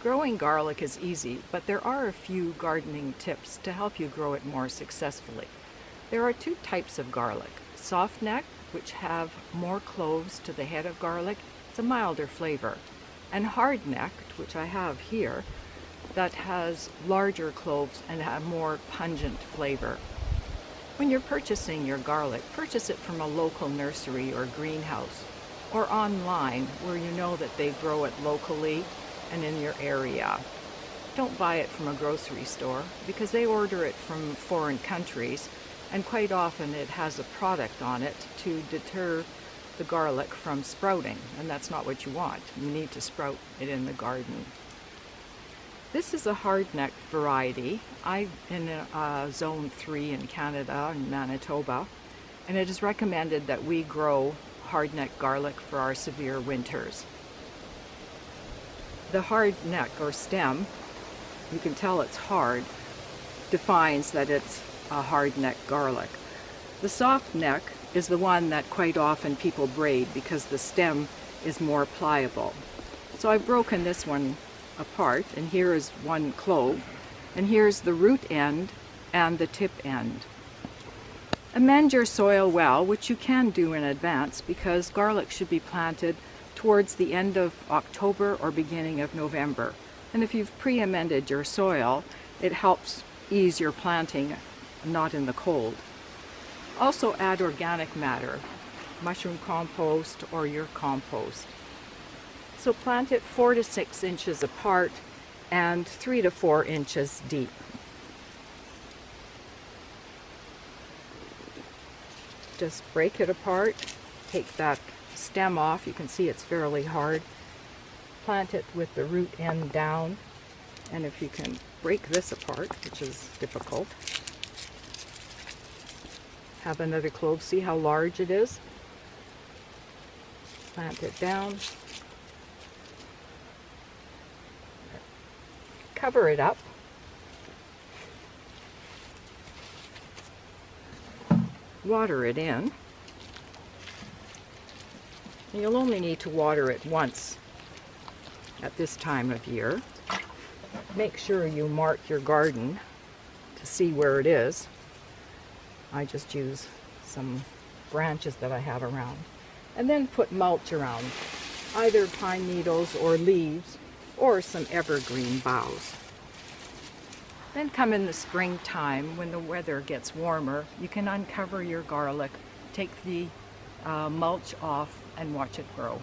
Growing garlic is easy, but there are a few gardening tips to help you grow it more successfully. There are two types of garlic. Soft neck, which have more cloves to the head of garlic, it's a milder flavor. And hard necked, which I have here, that has larger cloves and a more pungent flavor. When you're purchasing your garlic, purchase it from a local nursery or greenhouse, or online where you know that they grow it locally and in your area. Don't buy it from a grocery store because they order it from foreign countries, and quite often it has a product on it to deter the garlic from sprouting, and that's not what you want. You need to sprout it in the garden. This is a hardneck variety. I'm in zone 3 in Canada, in Manitoba, and it is recommended that we grow hardneck garlic for our severe winters. The hard neck or stem, you can tell it's hard, defines that it's a hardneck garlic. The soft neck is the one that quite often people braid because the stem is more pliable. So I've broken this one apart, and here is one clove, and here's the root end and the tip end. Amend your soil well, which you can do in advance because garlic should be planted towards the end of October or beginning of November. And if you've pre-amended your soil, it helps ease your planting, not in the cold. Also add organic matter, mushroom compost or your compost. So plant it 4 to 6 inches apart and 3 to 4 inches deep. Just break it apart, take that stem off. You can see it's fairly hard. Plant it with the root end down, and if you can break this apart, which is difficult, have another clove. See how large it is? Plant it down. Cover it up. Water it in. You'll only need to water it once at this time of year. Make sure you mark your garden to see where it is. I just use some branches that I have around. And then put mulch around, either pine needles or leaves or some evergreen boughs. Then come in the springtime when the weather gets warmer, you can uncover your garlic, take the mulch off and watch it grow.